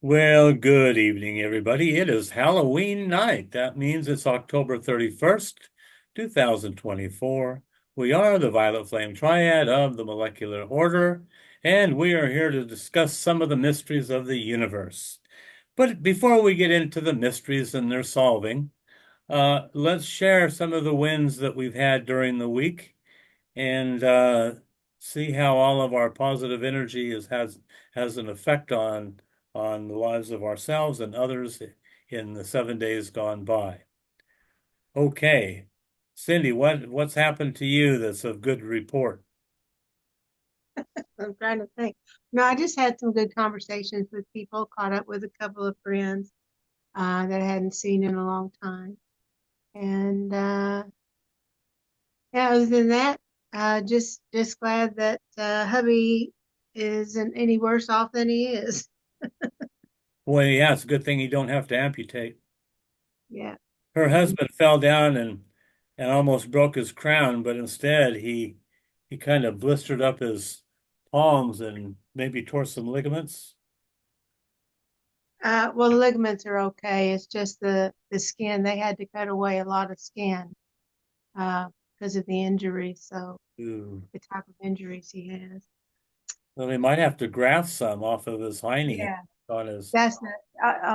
Well, good evening, everybody. It is Halloween night. That means it's October 31st, 2024. We are the Violet Flame Triad of the molecular order, and we are here to discuss some of the mysteries of the universe. But before we get into the mysteries and their solving, let's share some of the wins that we've had during the week and see how all of our positive energy has an effect on the lives of ourselves and others in the 7 days gone by. Okay, Cindy, what's happened to you that's of good report? I'm trying to think. No, I just had some good conversations with people, caught up with a couple of friends that I hadn't seen in a long time. And yeah, other than that, just glad that hubby isn't any worse off than he is. Well, yeah, it's a good thing you don't have to amputate. Yeah. Her And husband fell down and almost broke his crown, but instead he kind of blistered up his palms and maybe tore some ligaments. well, the ligaments are okay. It's just the skin. They had to cut away a lot of skin because of the injury. So Ooh. the type of injuries he has. Well, they might have to graft some off of his hiney Yeah. on his. That's the,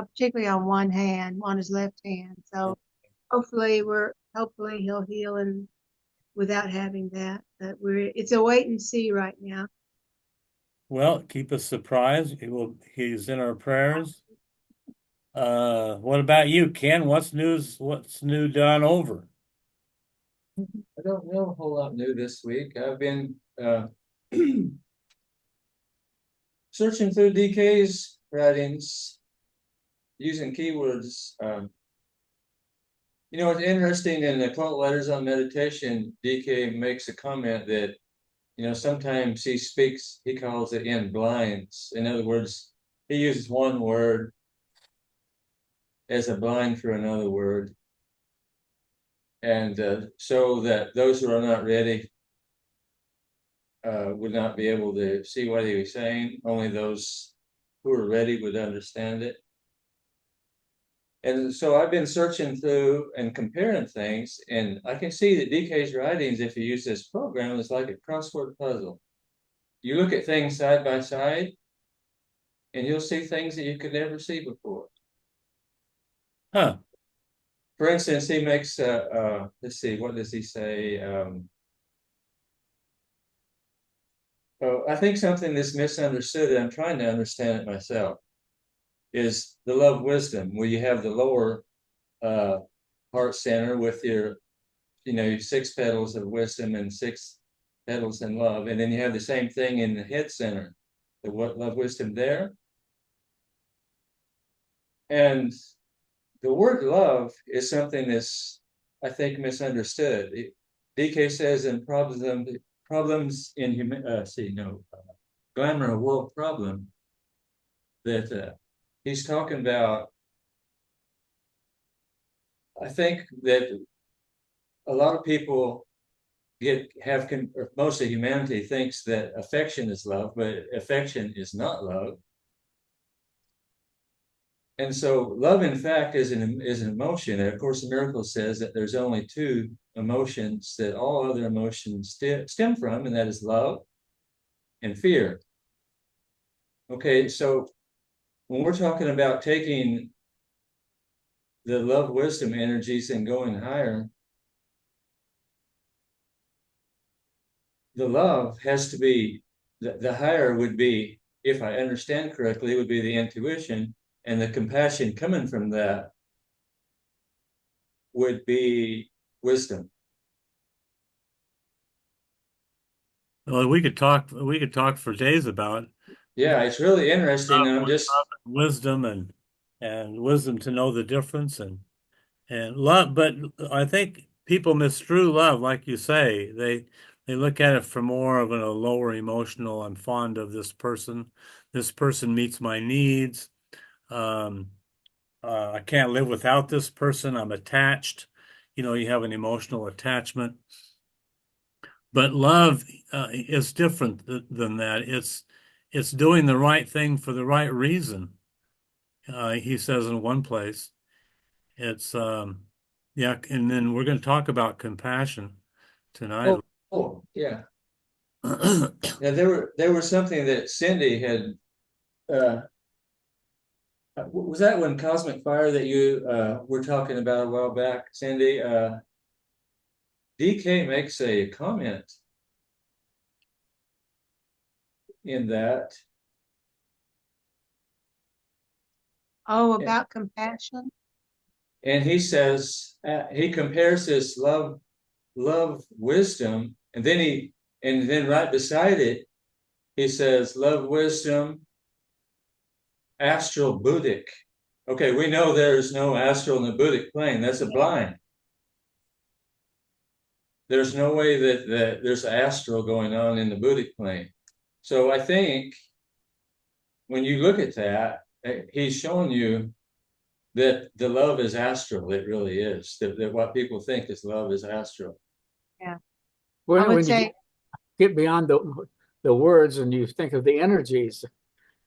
particularly on one hand, on his left hand. So hopefully he'll heal and without having that. But it's a wait and see right now. Well, keep us surprised. He's in our prayers. What about you, Ken? What's news? What's new done over? I don't know a whole lot new this week. I've been searching through DK's writings using keywords. It's interesting in the occult letters on meditation, DK makes a comment that, sometimes he calls it in blinds. In other words, he uses one word as a blind for another word. And so that those who are not ready would not be able to see what he was saying. Only those who are ready would understand it. And so I've been searching through and comparing things, and I can see that DK's writings, if you use this program, is like a crossword puzzle. You look at things side by side, and you'll see things that you could never see before. Huh. For instance, he makes, let's see, what does he say? I think something that's misunderstood, and I'm trying to understand it myself, is the love wisdom, where you have the lower uh, heart center with your 6 petals of wisdom and 6 petals in love. And then you have the same thing in the head center, the love wisdom there. And the word love is something that's, I think, misunderstood. DK says in problems in glamour of world problem, that he's talking about, I think that a lot of people or most of humanity thinks that affection is love, but affection is not love. And so love, in fact, is an emotion. And of course, the miracle says that there's only 2 emotions that all other emotions stem from, and that is love and fear. Okay, so when we're talking about taking the love wisdom energies and going higher, the love has to be the higher would be, if I understand correctly, would be the intuition, and the compassion coming from that would be wisdom. Well, we could talk for days about Yeah, it's really interesting. I'm love just and wisdom and wisdom to know the difference and love. But I think people misconstrue love, like you say. They look at it from more of a lower emotional. I'm fond of this person. This person meets my needs. Um, I can't live without this person. I'm attached. You have an emotional attachment. But love is different than that. It's doing the right thing for the right reason. He says in one place, it's yeah, and then we're going to talk about compassion tonight. Yeah. Yeah, there was something that Cindy had uh was that when Cosmic Fire that you were talking about a while back, Cindy? DK makes a comment in that. Oh, about compassion. And he says he compares this love wisdom, and then right beside it he says love wisdom astral Buddhic. Okay, we know there's no astral in the Buddhic plane. That's a blind. There's no way that there's astral going on in the Buddhic plane. So I think when you look at that, he's showing you that the love is astral. It really is. That what people think is love is astral. Yeah. I When, would when you say, get beyond the words and you think of the energies,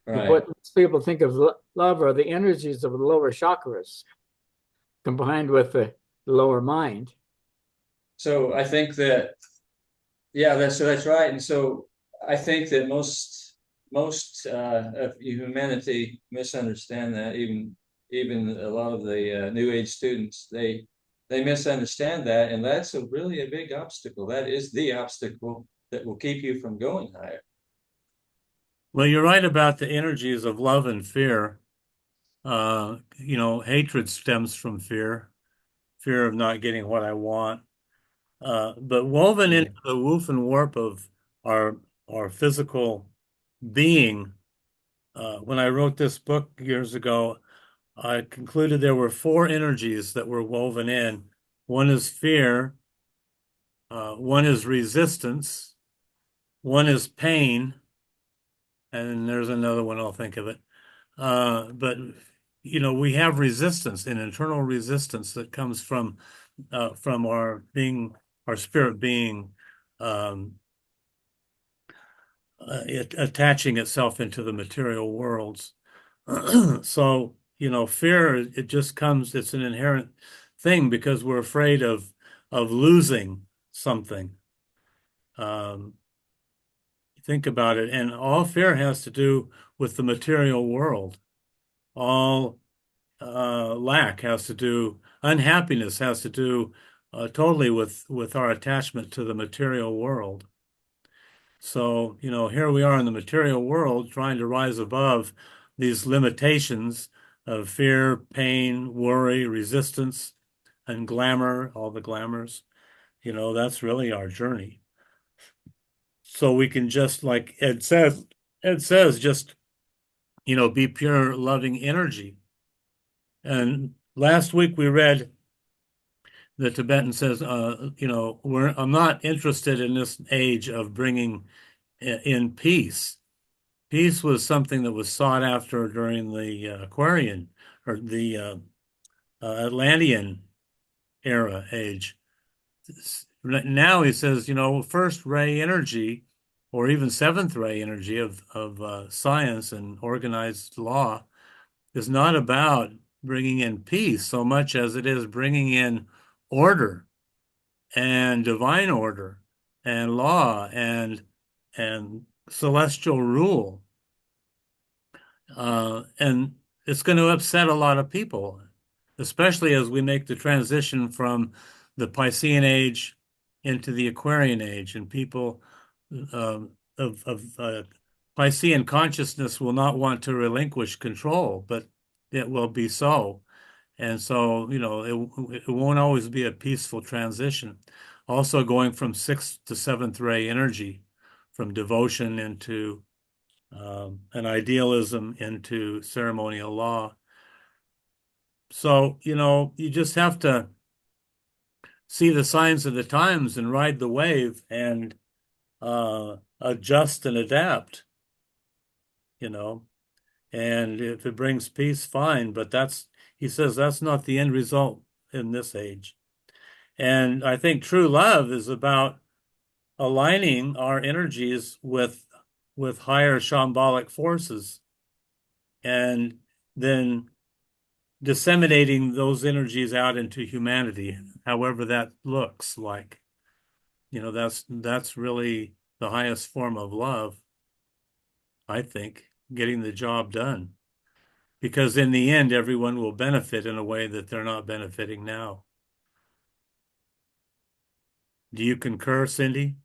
Right. what people think of love are the energies of the lower chakras combined with the lower mind. So I think that, yeah, that's right. And so I think that most of humanity misunderstand that. Even a lot of the New Age students, they misunderstand that, and that's really a big obstacle. That is the obstacle that will keep you from going higher. Well, you're right about the energies of love and fear. Hatred stems from fear, fear of not getting what I want. But woven Yeah. into the woof and warp of our our physical being, when I wrote this book years ago, I concluded there were four energies that were woven in. One is fear, one is resistance, one is pain, and there's another one, I'll think of it. But we have resistance, an internal resistance that comes from our spirit being, um, attaching itself into the material worlds. So, fear, it just comes, it's an inherent thing because we're afraid of losing something. Um, think about it, and all fear has to do with the material world. All unhappiness has to do totally with our attachment to the material world. So, here we are in the material world trying to rise above these limitations of fear, pain, worry, resistance, and glamour, all the glamours. That's really our journey. So we can just, like Ed says, just, be pure loving energy. And last week we read the Tibetan says, I'm not interested in this age of bringing in peace. Peace was something that was sought after during the Aquarian or the Atlantean era age. Now he says, first ray energy or even seventh ray energy of science and organized law is not about bringing in peace so much as it is bringing in order and divine order and law and celestial rule. And it's going to upset a lot of people, especially as we make the transition from the Piscean age into the Aquarian age, and people of Piscean consciousness will not want to relinquish control, but it will be so. And so, it won't always be a peaceful transition. Also going from sixth to seventh ray energy, from devotion into an idealism into ceremonial law. So, you just have to see the signs of the times and ride the wave and adjust and adapt, you know. And if it brings peace, fine. But he says that's not the end result in this age. And I think true love is about aligning our energies with higher shambolic forces and then disseminating those energies out into humanity, however that looks like. That's really the highest form of love, I think, getting the job done. Because in the end, everyone will benefit in a way that they're not benefiting now. Do you concur, Cindy?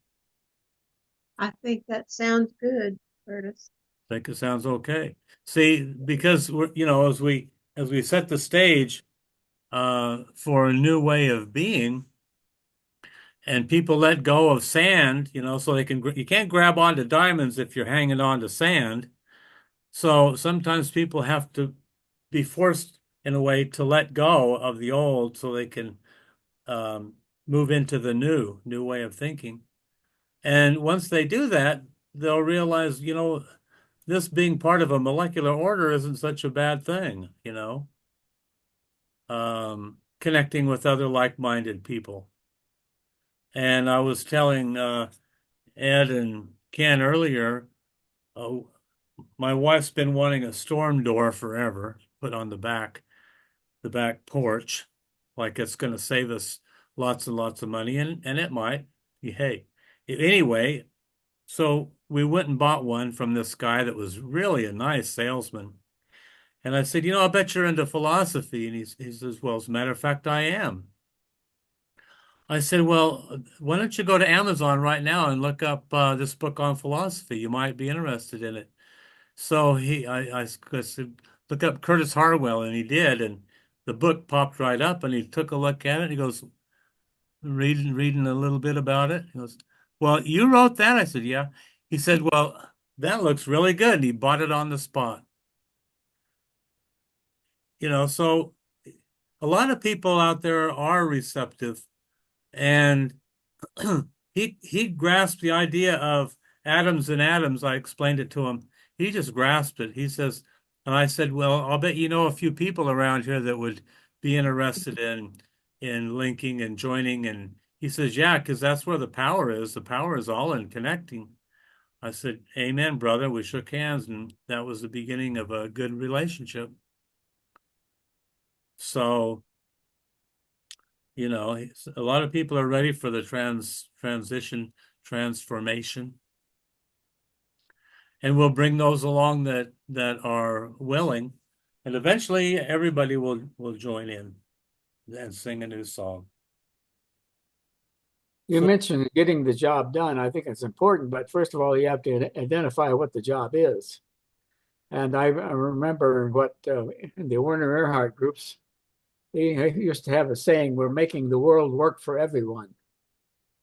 I think that sounds good, Curtis. I think it sounds okay. See, because as we set the stage for a new way of being, and people let go of sand, so you can't grab onto diamonds if you're hanging on to sand. So sometimes people have to be forced in a way to let go of the old so they can um, move into the new way of thinking. And once they do that, they'll realize, this being part of a molecular order isn't such a bad thing, connecting with other like-minded people. And I was telling Ed and Ken earlier, uh, my wife's been wanting a storm door forever, put on the back porch, like it's going to save us lots and lots of money, and it might. Hey, anyway, so we went and bought one from this guy that was really a nice salesman. And I said, I bet you're into philosophy. And he says, well, as a matter of fact, I am. I said, well, why don't you go to Amazon right now and look up this book on philosophy? You might be interested in it. So I said, look up Curtis Harwell, and he did. And the book popped right up, and he took a look at it. He goes, reading a little bit about it. He goes, well, you wrote that? I said, yeah. He said, well, that looks really good. And he bought it on the spot. So a lot of people out there are receptive, and he grasped the idea of atoms and atoms. I explained it to him. He just grasped it. He says, and I said, well, I'll bet you know a few people around here that would be interested in linking and joining. And he says, yeah, because that's where the power is. The power is all in connecting. I said, amen, brother. We shook hands, and that was the beginning of a good relationship. So, a lot of people are ready for the transformation, and we'll bring those along that are willing, and eventually everybody will join in and sing a new song. You So, mentioned getting the job done. I think it's important, but first of all, you have to identify what the job is. And I remember what in the Werner Erhard groups, they used to have a saying, we're making the world work for everyone.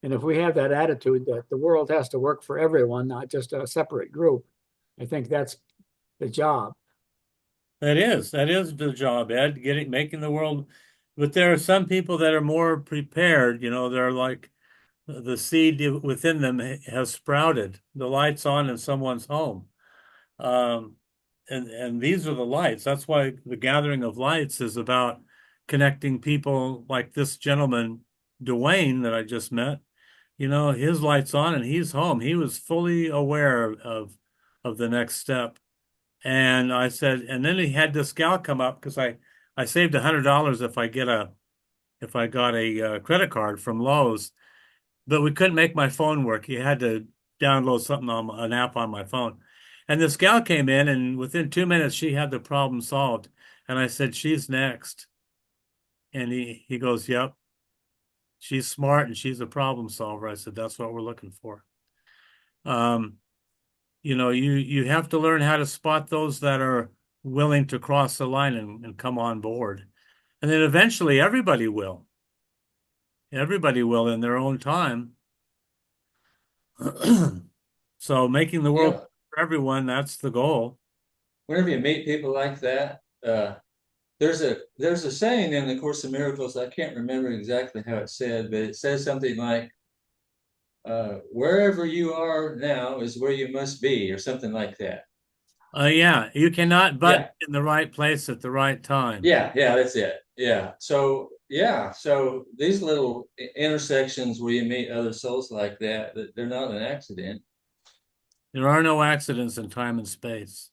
And if we have that attitude that the world has to work for everyone, not just a separate group, I think that's the job. that is the job, Ed, making the world. But there are some people that are more prepared. They're like the seed within them has sprouted. The light's on in someone's home. Um, and these are the lights. That's why the gathering of lights is about connecting people like this gentleman, Dwayne, that I just met. His light's on and he's home. He was fully aware of the next step. And I said, and then he had this gal come up because I saved $100 if I got a credit card from Lowe's, but we couldn't make my phone work. He had to download something on an app on my phone. And this gal came in, and within 2 minutes, she had the problem solved. And I said, she's next. And he goes, yep, she's smart and she's a problem solver. I said, that's what we're looking for. You have to learn how to spot those that are willing to cross the line and come on board. And then eventually everybody will. Everybody will in their own time. So making the world for everyone, that's the goal. Whenever you meet people like that, there's a saying in the Course of Miracles. I can't remember exactly how it said, but it says something like, "Wherever you are now is where you must be," or something like that. Yeah, you cannot but Yeah, in the right place at the right time. yeah, that's it. Yeah. So these little intersections where you meet other souls like that, they're not an accident. There are no accidents in time and space.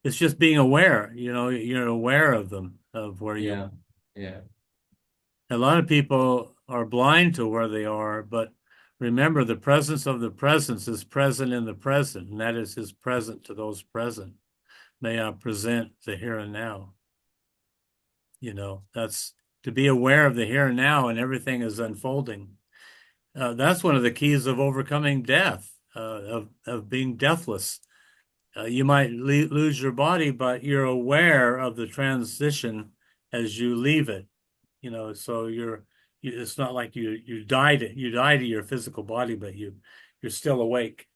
It's just being aware, you're aware of them, of where you Yeah, yeah, A lot of people are blind to where they are, but remember the presence of the presence is present in the present, and that is his present to those present. May I present the here and now. That's to be aware of the here and now, and everything is unfolding. That's one of the keys of overcoming death, of being deathless. You might lose your body, but you're aware of the transition as you leave it. So it's not like you die to your physical body, but you're still awake.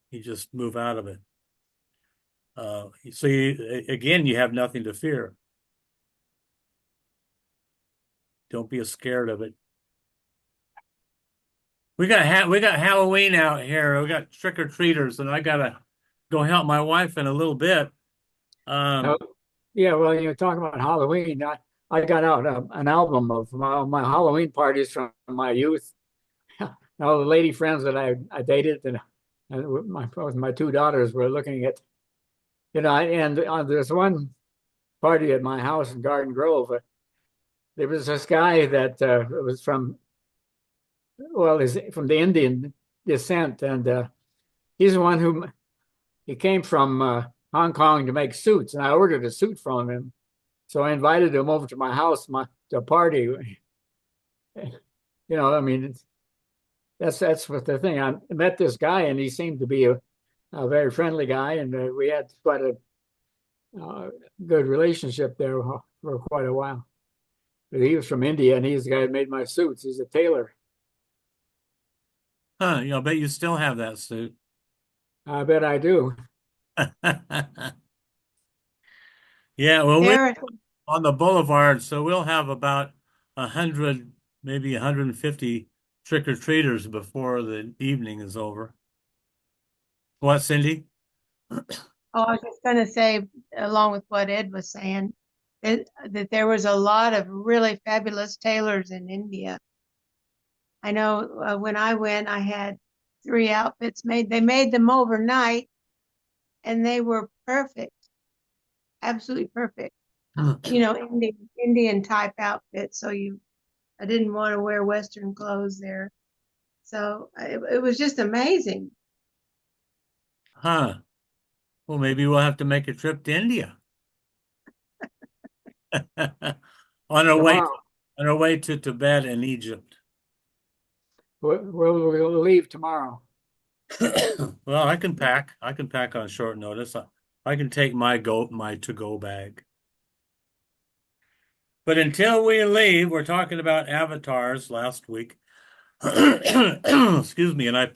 You just move out of it. So again, you have nothing to fear. Don't be scared of it. We got Halloween out here. We got trick-or-treaters, and I gotta go help my wife in a little bit. Oh, yeah, well, you're talking about Halloween. I got out an album of my Halloween parties from my youth. All the lady friends that I dated, and with my two daughters were looking at, and there's one party at my house in Garden Grove. There was this guy that was is from the Indian descent, and he's the one who he came from Hong Kong to make suits, and I ordered a suit from him. So I invited him over to my house, to a party. I mean, that's what the thing. I met this guy, and he seemed to be a very friendly guy, and we had quite a good relationship there for quite a while. But he was from India, and he's the guy that made my suits. He's a tailor. I bet you still have that suit. I bet I do. Yeah, well, we're Eric, on the boulevard, so we'll have about 100, maybe 150 trick-or-treaters before the evening is over. What, Cindy? oh, I was just going to say, along with what Ed was saying, that there was a lot of really fabulous tailors in India. I know when I went, I had 3 outfits made. They made them overnight, and they were perfect, absolutely perfect. Indian type outfits. So I didn't want to wear Western clothes there. So it was just amazing. Huh. Well, maybe we'll have to make a trip to India. On our way Tomorrow, on our way to Tibet and Egypt. we'll leave tomorrow. Well, I can pack. I can pack on short notice. I can take my to-go bag. But until we leave, we're talking about avatars last week. Excuse me, and I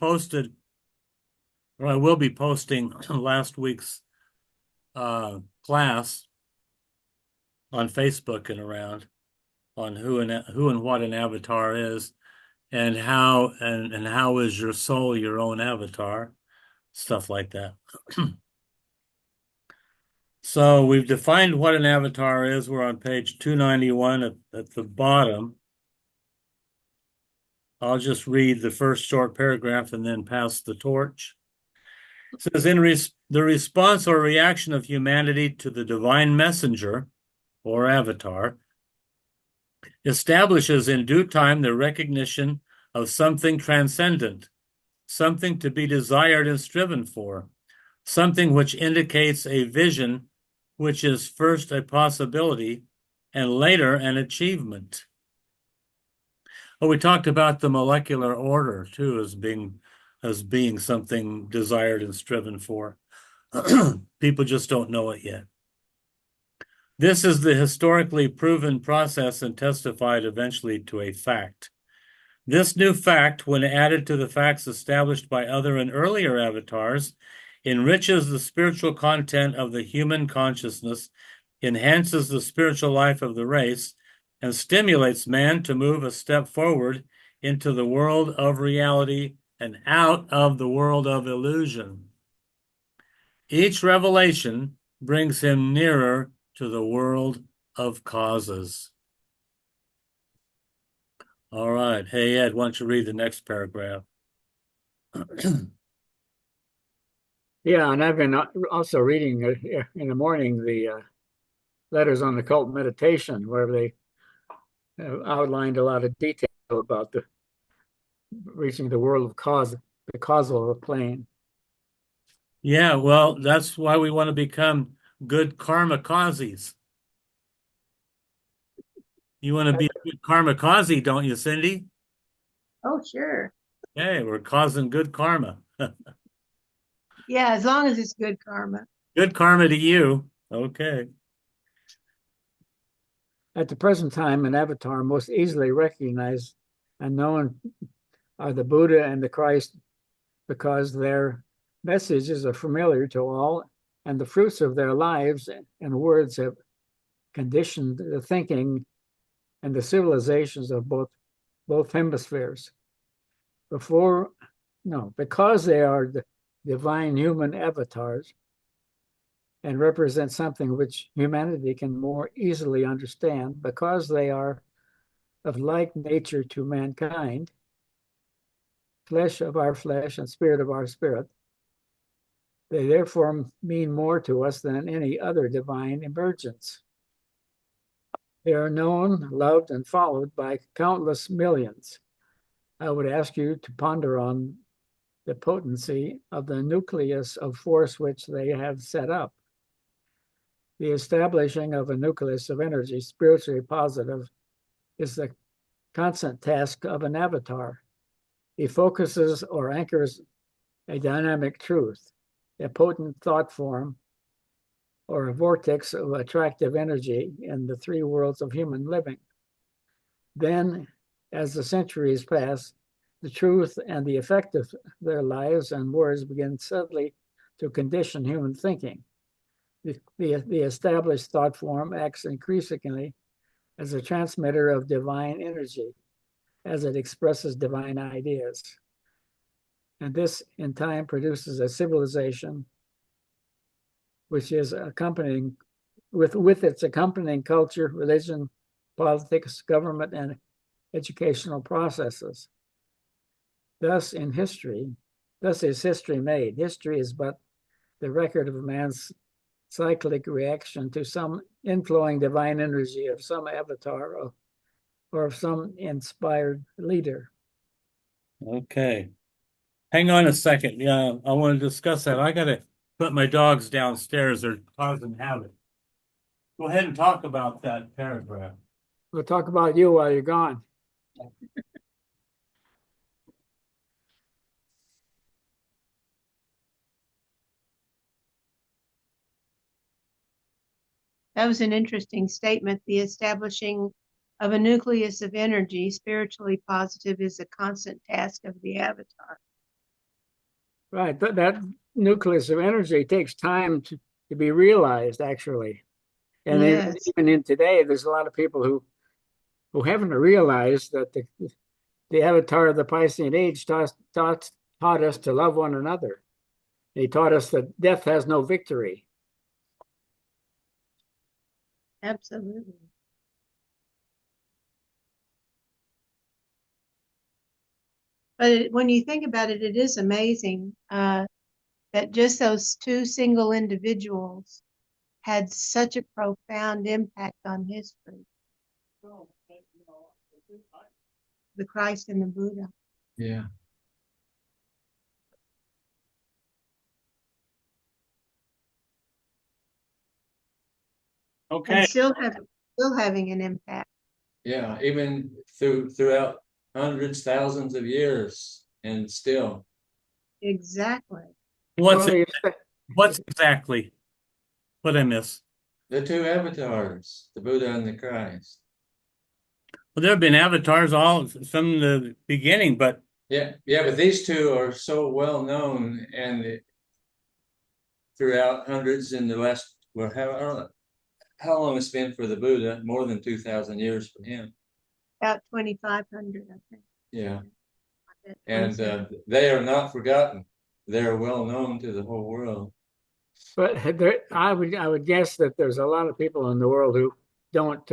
will be posting last week's class on Facebook and around on who and what an avatar is, and how is your soul your own avatar, stuff like that. So we've defined what an avatar is. We're on page 291 at the bottom. I'll just read the first short paragraph and then pass the torch. It says, the response or reaction of humanity to the divine messenger or avatar establishes in due time the recognition of something transcendent, something to be desired and striven for, something which indicates a vision which is first a possibility and later an achievement. Well, we talked about the molecular order too as being something desired and striven for. People just don't know it yet. This is the historically proven process and testified eventually to a fact. This new fact, when added to the facts established by other and earlier avatars, enriches the spiritual content of the human consciousness, enhances the spiritual life of the race, and stimulates man to move a step forward into the world of reality and out of the world of illusion. Each revelation brings him nearer to the world of causes. All right. Hey, Ed, why don't you read the next paragraph? Yeah, and I've been also reading in the morning the letters on occult meditation, where they outlined a lot of detail about the reaching the world of cause, the causal plane. Yeah, well, that's why we want to become good karmakazis. You want to be a good karmakazi, don't you, Cindy? Oh, sure. Hey, we're causing good karma. Yeah, as long as it's good karma. Good karma to you. Okay. At the present time, an avatar most easily recognized and known are the Buddha and the Christ because their messages are familiar to all and the fruits of their lives and words have conditioned the thinking and the civilizations of both hemispheres. Because they are the divine human avatars and represent something which humanity can more easily understand, because they are of like nature to mankind, flesh of our flesh and spirit of our spirit, they therefore mean more to us than any other divine emergence. They are known, loved, and followed by countless millions. I would ask you to ponder on the potency of the nucleus of force which they have set up. The establishing of a nucleus of energy, spiritually positive, is the constant task of an avatar. He focuses or anchors a dynamic truth, a potent thought form, or a vortex of attractive energy in the three worlds of human living. Then, as the centuries pass, the truth and the effect of their lives and words begin subtly to condition human thinking. The established thought form acts increasingly as a transmitter of divine energy as it expresses divine ideas. And this, in time, produces a civilization which is accompanying with its accompanying culture, religion, politics, government, and educational processes. Thus is history made. History is but the record of man's cyclic reaction to some inflowing divine energy of some avatar or of some inspired leader. Okay. Hang on a second. Yeah, I want to discuss that. I got to put my dogs downstairs. They're causing havoc. Go ahead and talk about that paragraph. We'll talk about you while you're gone. That was an interesting statement. The establishing of a nucleus of energy, spiritually positive, is a constant task of the avatar. Right. That nucleus of energy takes time to be realized, actually. And Yes, even in today, there's a lot of people who haven't realized that the avatar of the Piscean age taught us to love one another. He taught us that death has no victory. absolutely. But when you think about it, it is amazing that just those two single individuals had such a profound impact on history. The Christ and the Buddha. Yeah. And Okay. still having an impact. Yeah. Even throughout hundreds, thousands of years, and still. Exactly. What's Well, what's exactly what I miss? The two avatars, the Buddha and the Christ. Well, there have been avatars all from the beginning, but Yeah, but these two are so well known and throughout hundreds in the last, well, how long it's been for the Buddha? More than 2,000 years for him. About 2,500, I think. Yeah. At And 27. they are not forgotten. They're well known to the whole world. But I would guess that there's a lot of people in the world who don't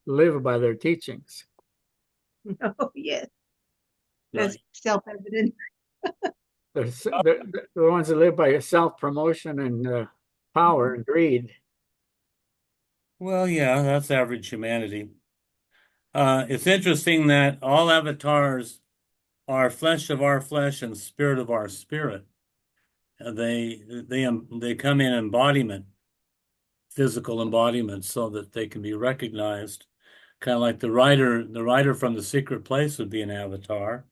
live by their teachings. Oh, yes. Right. That's self-evident. the ones that live by self-promotion and power and greed. Well, yeah, that's average humanity. It's interesting that all avatars are flesh of our flesh and spirit of our spirit. They come in embodiment, physical embodiment, so that they can be recognized. Kind of like the writer from The Secret Place would be an avatar.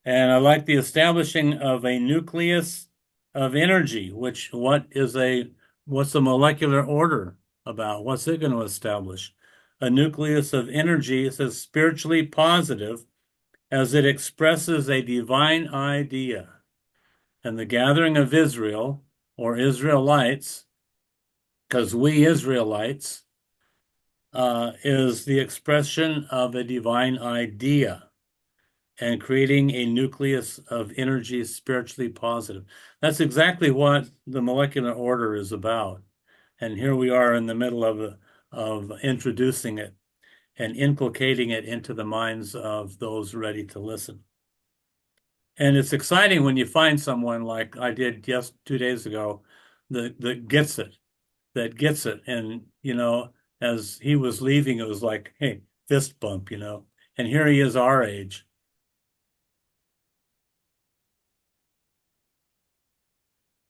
And I like the establishing of a nucleus of energy, what's the molecular order about? What's it going to establish? A nucleus of energy, it says spiritually positive as it expresses a divine idea. And the gathering of Israel, or Israelites, because we Israelites, is the expression of a divine idea and creating a nucleus of energy spiritually positive. That's exactly what the molecular order is about. And here we are in the middle of introducing it and inculcating it into the minds of those ready to listen. And it's exciting when you find someone like I did just 2 days ago that gets it, And, as he was leaving, it was like, hey, fist bump, And here he is our age.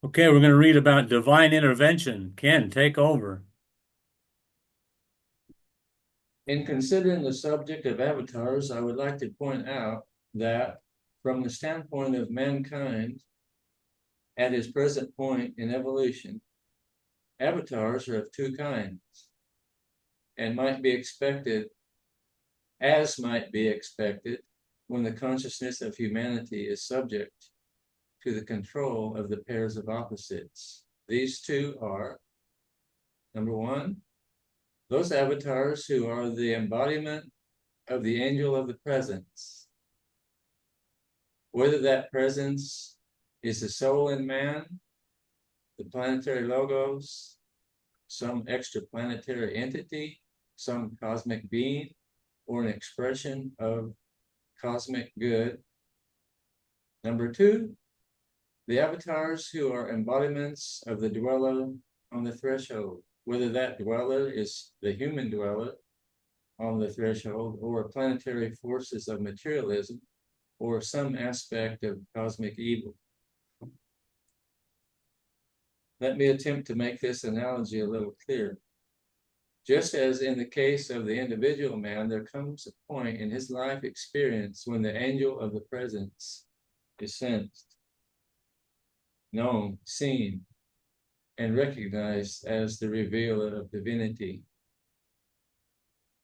Okay, we're going to read about divine intervention. Ken, take over. In considering the subject of avatars, I would like to point out that from the standpoint of mankind, at his present point in evolution, avatars are of two kinds and might be expected when the consciousness of humanity is subject to the control of the pairs of opposites. These two are, number one, those avatars who are the embodiment of the angel of the presence. Whether that presence is the soul in man, the planetary logos, some extraplanetary entity, some cosmic being, or an expression of cosmic good. Number two, the avatars who are embodiments of the dweller on the threshold, whether that dweller is the human dweller on the threshold or planetary forces of materialism or some aspect of cosmic evil. Let me attempt to make this analogy a little clearer. Just as in the case of the individual man, there comes a point in his life experience when the angel of the presence is sensed, known, seen, and recognized as the revealer of divinity.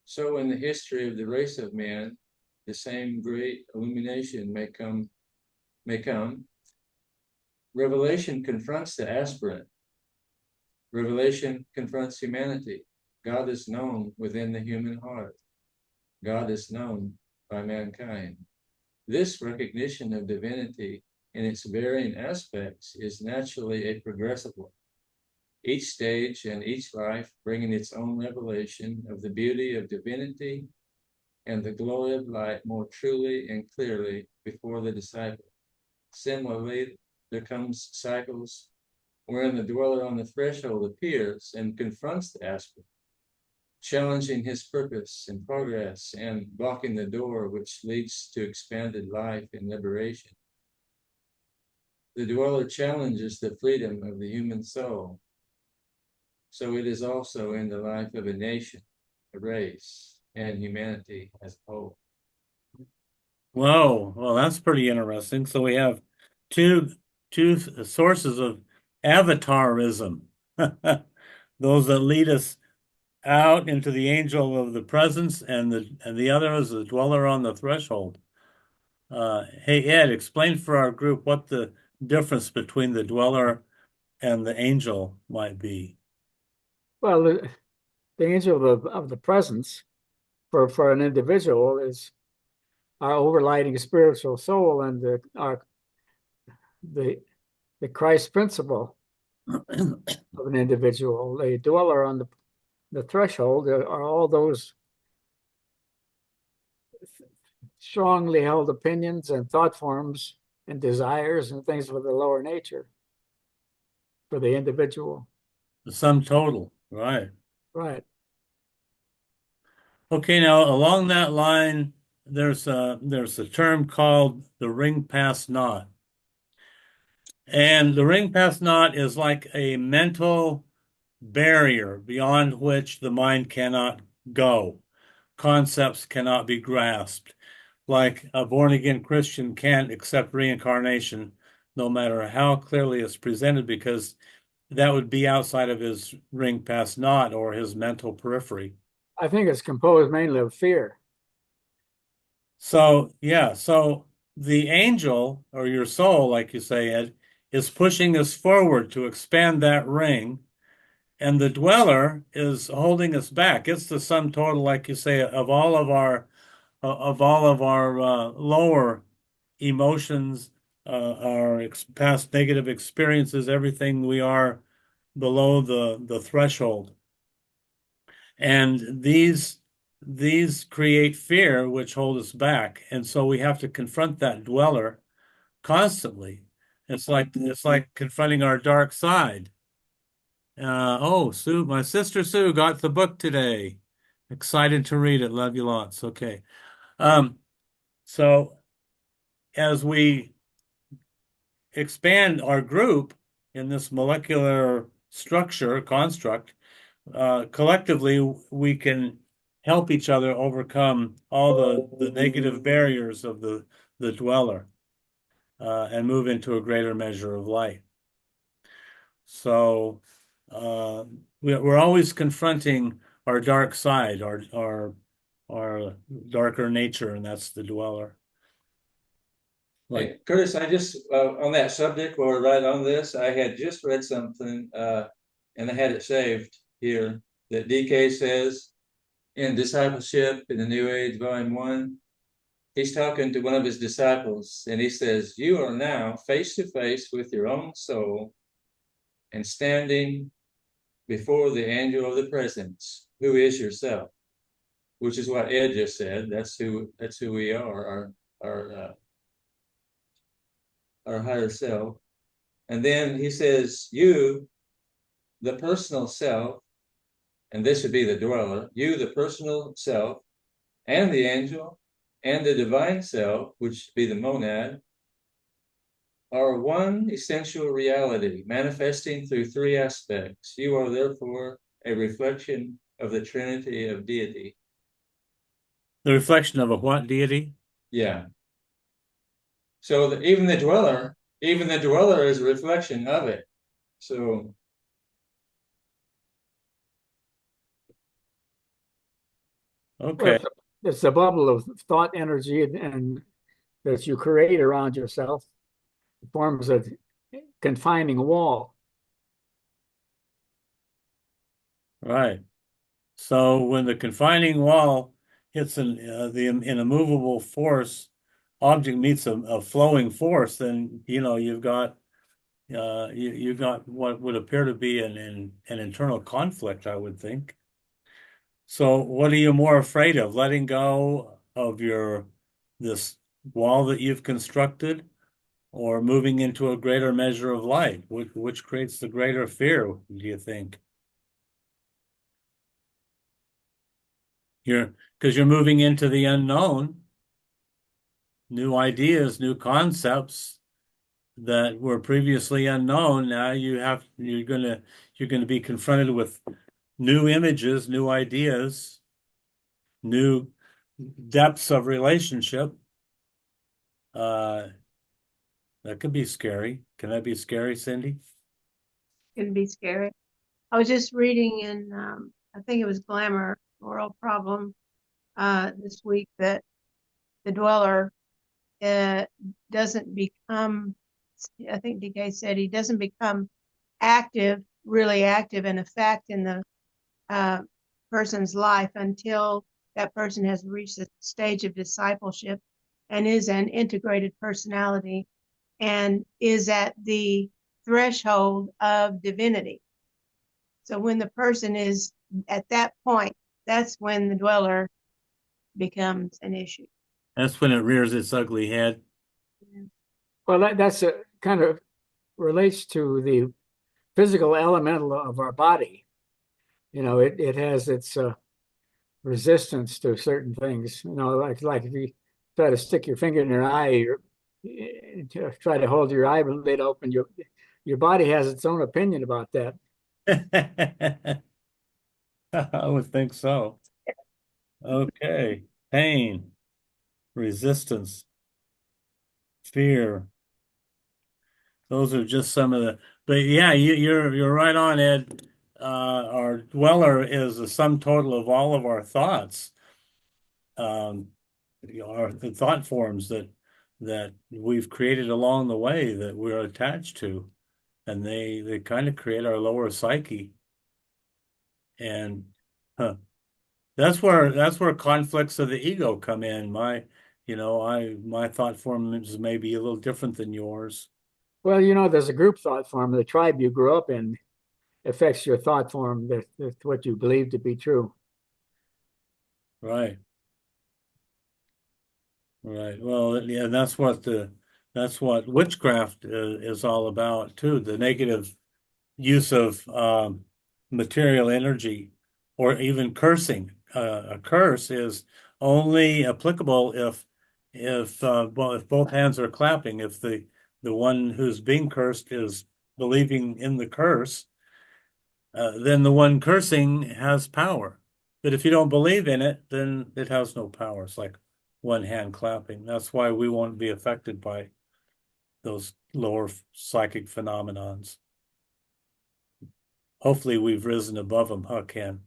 So in the history of the race of man, the same great illumination may come. Revelation confronts the aspirant. Revelation confronts humanity. God is known within the human heart. God is known by mankind. This recognition of divinity in its varying aspects is naturally a progressive one. Each stage and each life bringing its own revelation of the beauty of divinity and the glory of light more truly and clearly before the disciple. Similarly, there comes cycles wherein the dweller on the threshold appears and confronts the aspirant, challenging his purpose and progress and blocking the door which leads to expanded life and liberation. The dweller challenges the freedom of the human soul. So it is also in the life of a nation, a race, and humanity as a whole. Whoa, well, that's pretty interesting. So we have two sources of avatarism. Those that lead us out into the angel of the presence, and the other is the dweller on the threshold. Hey, Ed, explain for our group what the difference between the dweller and the angel might be. Well, the angel of the presence for an individual is our overriding spiritual soul and the Christ principle of an individual. The dweller on the threshold are all those strongly held opinions and thought forms and desires and things for the lower nature, for the individual. The sum total, right? Right. Okay, now along that line, there's a term called the ring pass knot. And the ring pass knot is like a mental barrier beyond which the mind cannot go. Concepts cannot be grasped. Like a born-again Christian can't accept reincarnation, no matter how clearly it's presented, because that would be outside of his ring pass knot or his mental periphery. I think it's composed mainly of fear. So, yeah, so the angel or your soul, like you say, Ed, is pushing us forward to expand that ring, and the dweller is holding us back. It's the sum total, like you say, of all of our lower emotions, our past negative experiences, everything we are below the threshold. And these create fear, which hold us back. And so we have to confront that dweller constantly. It's like confronting our dark side. Oh, Sue, my sister Sue got the book today. Excited to read it. Love you lots. Okay. Um, so as we expand our group in this molecular structure construct, collectively we can help each other overcome all the negative barriers of the dweller and move into a greater measure of light. So uh, we're always confronting our dark side, our darker nature, and that's the dweller. Hey, Curtis, I just on that subject or right on this, I had just read something and I had it saved here that DK says in Discipleship in the New Age, Volume 1. He's talking to one of his disciples, and he says, "You are now face to face with your own soul and standing before the angel of the presence, who is yourself," which is what Ed just said. That's who we are, our higher self. And then he says, "You, the personal self," and this would be the dweller, "you, the personal self, and the angel, and the divine self, which would be the monad, are one essential reality, manifesting through three aspects. You are therefore a reflection of the Trinity of deity." The reflection of a what deity? Yeah. So even the dweller is a reflection of it. So Okay. It's a bubble of thought energy and that you create around yourself. It forms a confining wall. Right. So when the confining wall hits an immovable force, object meets a flowing force, then you've got you've got what would appear to be an internal conflict, I would think. So what are you more afraid of? Letting go of this wall that you've constructed, or moving into a greater measure of light? Which creates the greater fear, do you think? Because you're moving into the unknown, new ideas, new concepts that were previously unknown. Now you're gonna be confronted with new images, new ideas, new depths of relationship. Uh, that could be scary. Can that be scary, Cindy? Can be scary. I was just reading in, I think it was Glamour World Problem this week, that the dweller doesn't become, I think DK said he doesn't become really active and effect in the person's life until that person has reached a stage of discipleship and is an integrated personality and is at the threshold of divinity. So when the person is at that point, that's when the dweller becomes an issue. That's when it rears its ugly head. Well, that's a kind of relates to the physical elemental of our body. It has its resistance to certain things. Like if you try to stick your finger in your eye, or try to hold your eyelid open, your body has its own opinion about that. I would think so. Okay. Pain, resistance, fear. Those are just some of the, but yeah, you're right on, Ed. Our dweller is the sum total of all of our thoughts, um, the thought forms that we've created along the way that we're attached to, and they kind of create our lower psyche, and huh, that's where conflicts of the ego come in. My thought forms may be a little different than yours. Well, there's a group thought form. The tribe you grew up in affects your thought form. That's what you believe to be true. Right. Right. Well, yeah, that's what witchcraft is all about too. The negative use of material energy, or even cursing. A curse is only applicable if both hands are clapping. If the one who's being cursed is believing in the curse, then the one cursing has power. But if you don't believe in it, then it has no power. It's like one hand clapping. That's why we won't be affected by those lower psychic phenomenons. Hopefully we've risen above them, huh, Ken?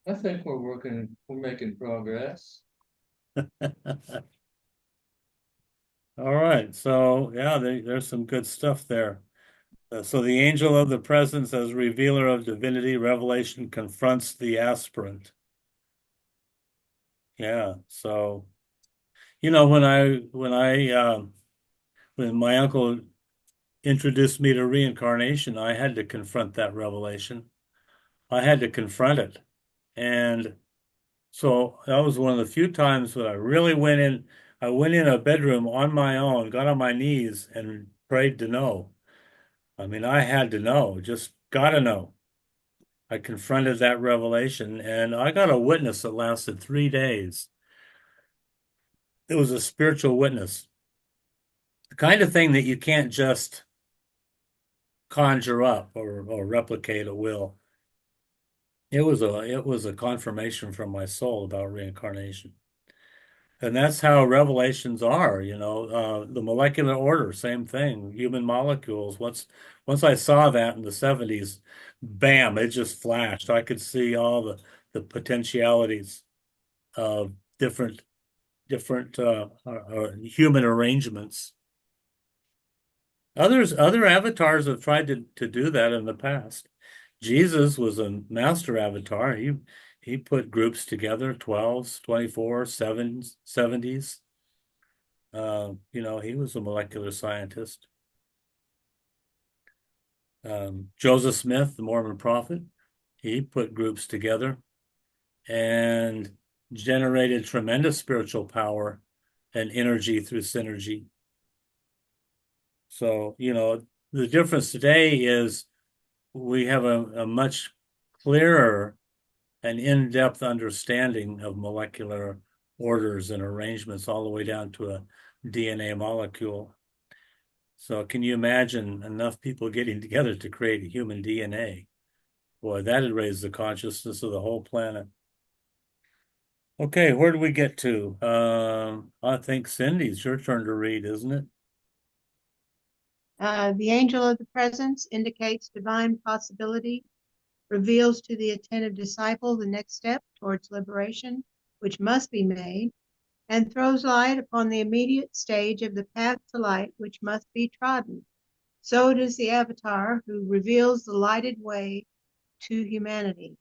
I think we're making progress. All right. So yeah, there's some good stuff there. So the angel of the presence as revealer of divinity, revelation confronts the aspirant. Yeah. So, when my uncle introduced me to reincarnation, I had to confront that revelation. I had to confront it. And so that was one of the few times that I really went in. I went in a bedroom on my own, got on my knees and prayed to know. I mean, I had to know, just gotta know. I confronted that revelation and I got a witness that lasted 3 days. It was a spiritual witness, the kind of thing that you can't just conjure up or replicate at will. It was a confirmation from my soul about reincarnation. And that's how revelations are, the molecular order, same thing, human molecules. Once I saw that in the 70s, bam, it just flashed. I could see all the potentialities of different human arrangements. Other avatars have tried to do that in the past. Jesus was a master avatar. He put groups together, 12s, 24, 7s, 70s. He was a molecular scientist. Joseph Smith, the Mormon prophet, he put groups together and generated tremendous spiritual power and energy through synergy. So, the difference today is we have a much clearer and in-depth understanding of molecular orders and arrangements all the way down to a DNA molecule. So can you imagine enough people getting together to create human DNA? Boy, that'd raise the consciousness of the whole planet. Okay, where do we get to? I think Cindy, it's your turn to read, isn't it? The angel of the presence indicates divine possibility, reveals to the attentive disciple the next step towards liberation, which must be made, and throws light upon the immediate stage of the path to light, which must be trodden. So does the avatar, who reveals the lighted way to humanity.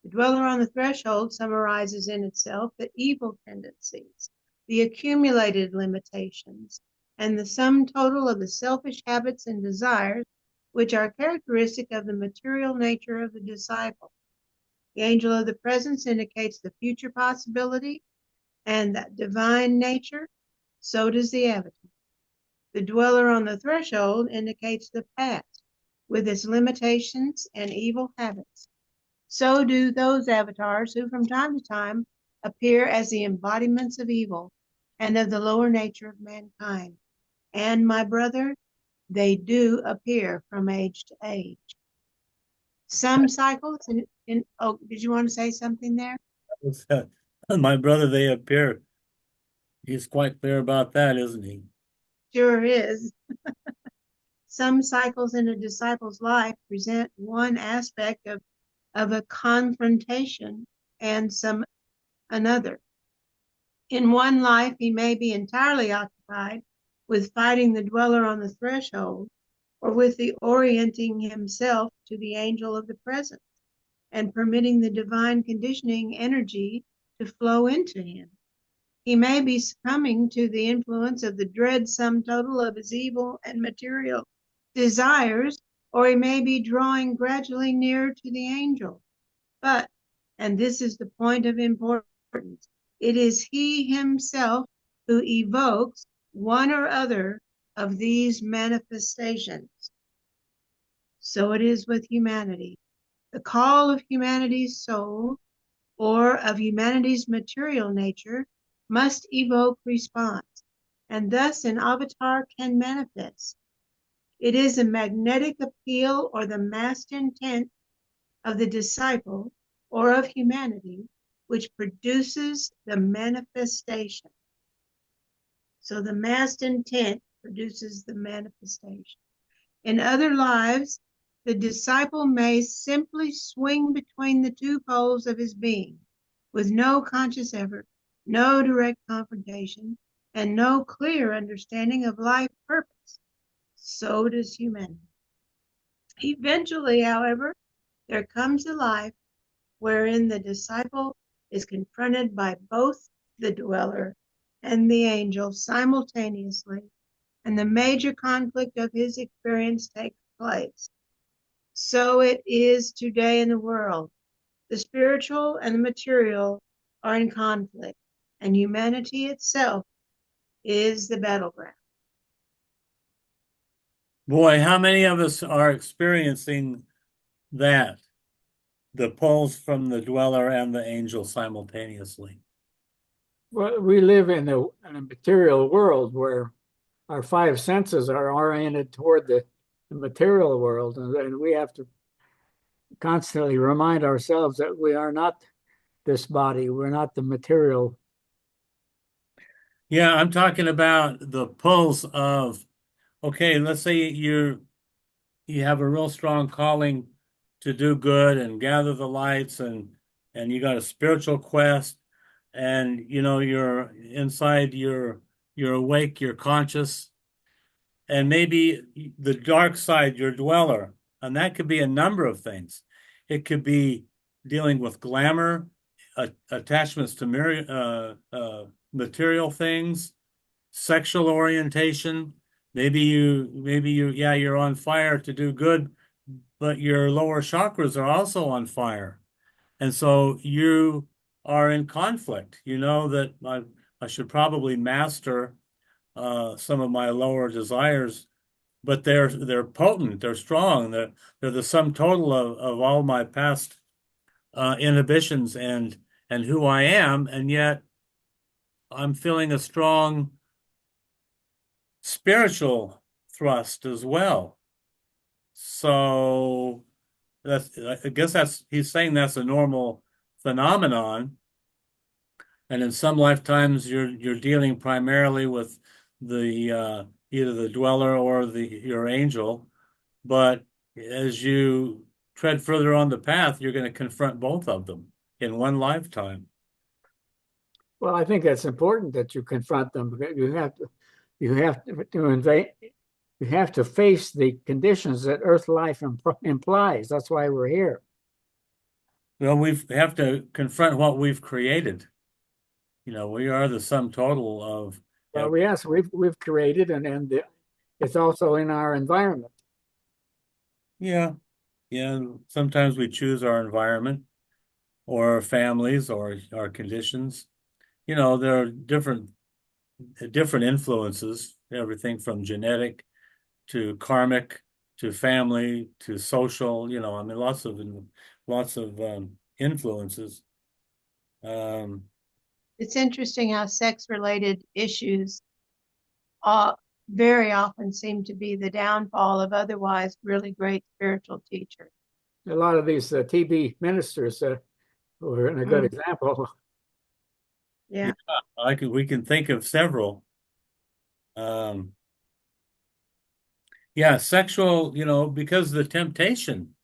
The dweller on the threshold summarizes in itself the evil tendencies, the accumulated limitations, and the sum total of the selfish habits and desires which are characteristic of the material nature of the disciple. The angel of the presence indicates the future possibility and that divine nature so does the avatar. The dweller on the threshold indicates the past, with its limitations and evil habits. So do those avatars who from time to time appear as the embodiments of evil and of the lower nature of mankind. And my brother, they do appear from age to age. Some cycles oh, did you want to say something there? My brother, they appear. He's quite clear about that, isn't he? Sure is. Some cycles in a disciple's life present one aspect of a confrontation and some another. In one life, he may be entirely occupied with fighting the dweller on the threshold, or with the orienting himself to the angel of the presence and permitting the divine conditioning energy to flow into him. He may be succumbing to the influence of the dread sum total of his evil and material desires, or he may be drawing gradually nearer to the angel. But, and this is the point of importance, it is he himself who evokes one or other of these manifestations. So it is with humanity. The call of humanity's soul or of humanity's material nature must evoke response, and thus an avatar can manifest. It is a magnetic appeal or the massed intent of the disciple or of humanity which produces the manifestation. So the massed intent produces the manifestation. In other lives, the disciple may simply swing between the two poles of his being with no conscious effort, no direct confrontation, and no clear understanding of life purpose. So does humanity. Eventually, however, there comes a life wherein the disciple is confronted by both the dweller and the angel simultaneously, and the major conflict of his experience takes place. So it is today in the world. The spiritual and the material are in conflict, and humanity itself is the battleground. Boy, how many of us are experiencing that? The pulse from the dweller and the angel simultaneously. Well, we live in a material world where our five senses are oriented toward the material world, and we have to constantly remind ourselves that we are not this body, we're not the material. Yeah, I'm talking about the pulse of, okay, let's say you have a real strong calling to do good and gather the lights, and you got a spiritual quest, and you're inside, you're awake, you're conscious, and maybe the dark side, your dweller, and that could be a number of things. It could be dealing with glamour, attachments to material things, sexual orientation. Yeah, you're on fire to do good, but your lower chakras are also on fire. And so you are in conflict. You know that I should probably master some of my lower desires, but they're potent, they're strong, they're the sum total of all my past inhibitions and who I am, and yet I'm feeling a strong spiritual thrust as well. So I guess he's saying that's a normal phenomenon. And in some lifetimes you're dealing primarily with the either the dweller or your angel. But as you tread further on the path, you're going to confront both of them in one lifetime. Well, I think that's important that you confront them, because you have to face the conditions that Earth life implies. That's why we're here. Well, we have to confront what we've created. We are the sum total of. Well, yes, we've created, and it's also in our environment. Yeah. Sometimes we choose our environment or our families or our conditions. There are different different influences, everything from genetic to karmic to family to social, I mean, lots of influences. Um, It's interesting how sex-related issues uh, very often seem to be the downfall of otherwise really great spiritual teachers. A lot of these TB ministers were a good example. Yeah. we can think of several. Um, yeah, sexual, because the temptation,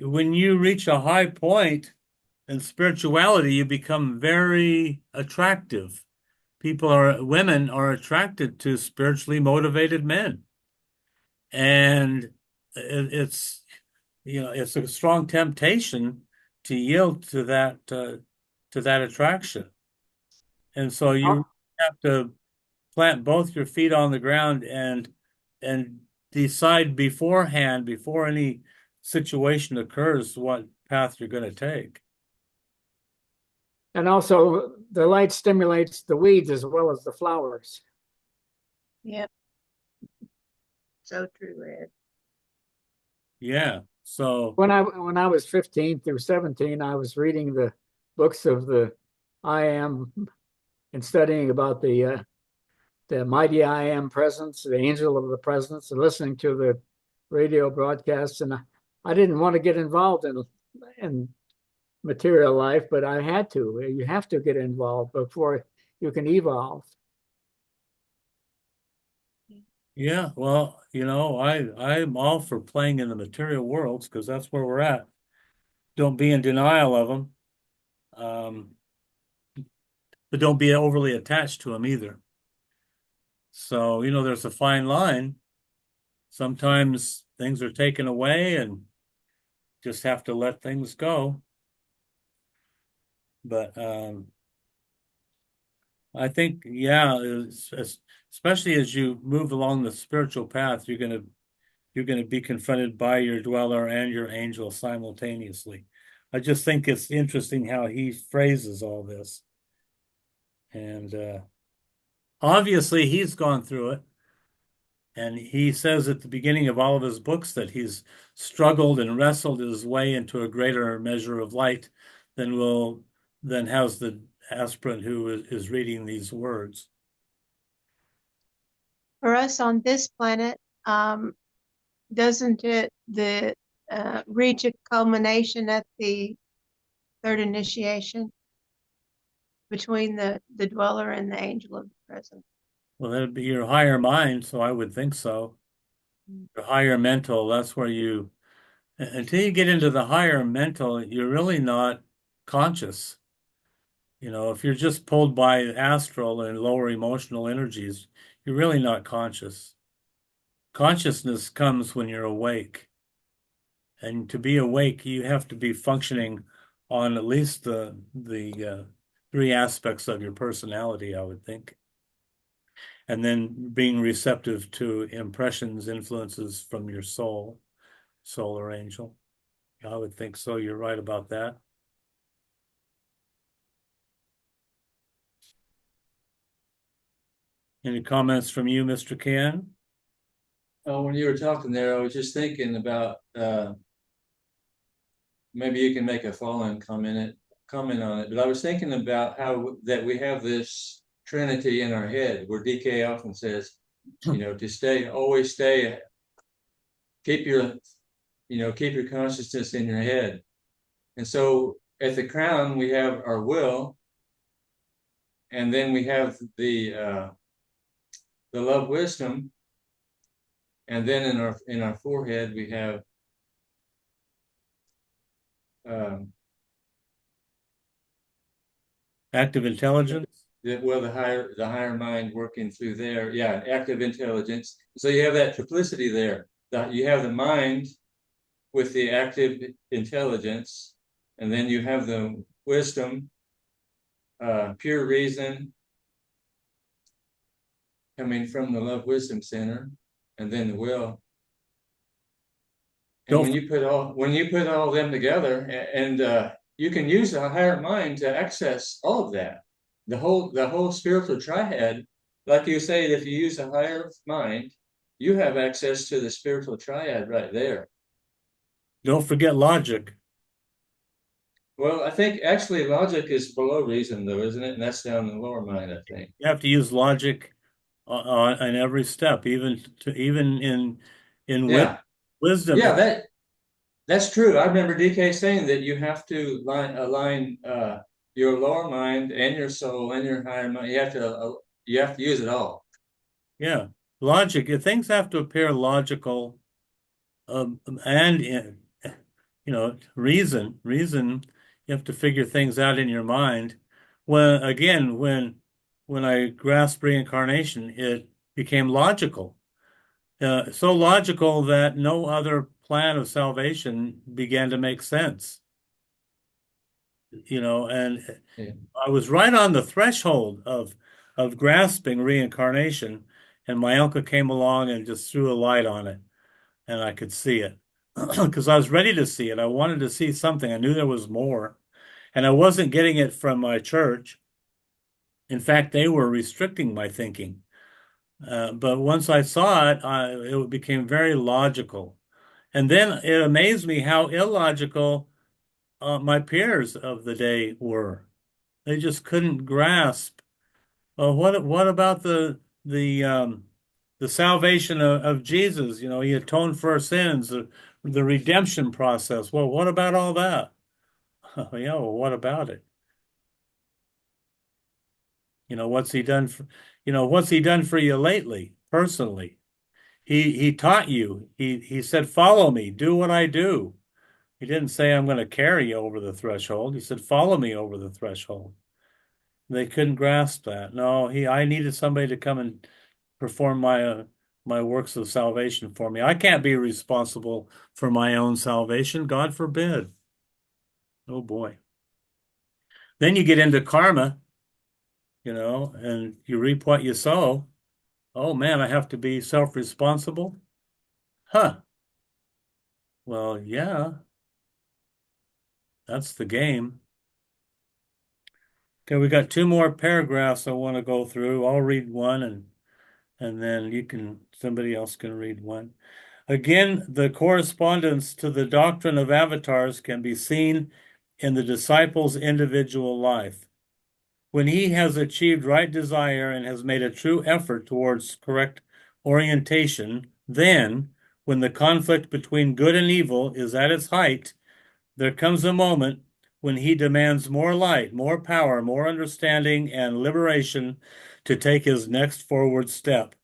when you reach a high point in spirituality, you become very attractive. Women are attracted to spiritually motivated men. And it's, it's a strong temptation to yield to that attraction. And so you have to plant both your feet on the ground and decide beforehand, before any situation occurs, what path you're going to take. And also, the light stimulates the weeds as well as the flowers. Yep. So true, Ed. Yeah. So When I was 15 through 17, I was reading the books of the I Am and studying about the mighty I Am presence, the angel of the presence, and listening to the radio broadcasts. And I didn't want to get involved in material life, but I had to. You have to get involved before you can evolve. yeah, well, I'm all for playing in the material worlds because that's where we're at. Don't be in denial of them, but don't be overly attached to them either. So, there's a fine line. Sometimes things are taken away and just have to let things go. But I think, yeah, especially as you move along the spiritual path, you're gonna be confronted by your dweller and your angel simultaneously. I just think it's interesting how he phrases all this. And obviously he's gone through it. And he says at the beginning of all of his books that he's struggled and wrestled his way into a greater measure of light than has the aspirant who is reading these words. For us on this planet, doesn't it reach a culmination at the third initiation between the dweller and the angel of the presence? Well, that'd be your higher mind, so I would think so. Your higher mental, that's where until you get into the higher mental, you're really not conscious. If you're just pulled by astral and lower emotional energies, you're really not conscious. Consciousness comes when you're awake. And to be awake, you have to be functioning on at least the three aspects of your personality, I would think. And then being receptive to impressions, influences from your solar angel. I would think so. You're right about that. Any comments from you, Mr. Ken? Oh, when you were talking there, I was just thinking about maybe you can make a follow-on comment on it. But I was thinking about how that we have this Trinity in our head, where DK often says, always stay, keep your consciousness in your head. And so at the crown, we have our will, and then we have the love wisdom, and then in our forehead we have Active intelligence. the higher mind working through there. Yeah, active intelligence. So you have that triplicity there. You have the mind with the active intelligence, and then you have the wisdom, pure reason coming from the love wisdom center, and then the will. And when you put all of them together, and you can use a higher mind to access all of that. The whole spiritual triad like you say, if you use a higher mind, you have access to the spiritual triad right there. Don't forget logic. Well, I think actually logic is below reason, though, isn't it? And that's down in the lower mind, I think. You have to use logic on every step, even in Yeah, wisdom. yeah, that's true. I remember DK saying that you have to align your lower mind and your soul and your higher mind. You have to use it all. Yeah, logic. Things have to appear logical, and reason. You have to figure things out in your mind. When I grasped reincarnation, it became logical. So logical that no other plan of salvation began to make sense. And Yeah. I was right on the threshold of grasping reincarnation, and my uncle came along and just threw a light on it, and I could see it because I was ready to see it. I wanted to see something. I knew there was more, and I wasn't getting it from my church. In fact, they were restricting my thinking. But once I saw it, it became very logical. And then it amazed me how illogical my peers of the day were. They just couldn't grasp. What about the salvation of Jesus? He atoned for our sins, the redemption process. Well, what about all that? Yeah, well, what about it? What's he done for, what's he done for you lately, personally? He taught you. He said, "Follow me, do what I do." He didn't say, "I'm going to carry you over the threshold." He said, "Follow me over the threshold." They couldn't grasp that. No, I needed somebody to come and perform my works of salvation for me. I can't be responsible for my own salvation. God forbid. Oh boy. Then you get into karma, and you reap what you sow. Oh man, I have to be self-responsible? Huh. Well, yeah, that's the game. Okay, we got two more paragraphs I want to go through. I'll read one and then somebody else can read one. Again, the correspondence to the doctrine of avatars can be seen in the disciple's individual life. When he has achieved right desire and has made a true effort towards correct orientation, then, when the conflict between good and evil is at its height, there comes a moment when he demands more light, more power, more understanding, and liberation to take his next forward step.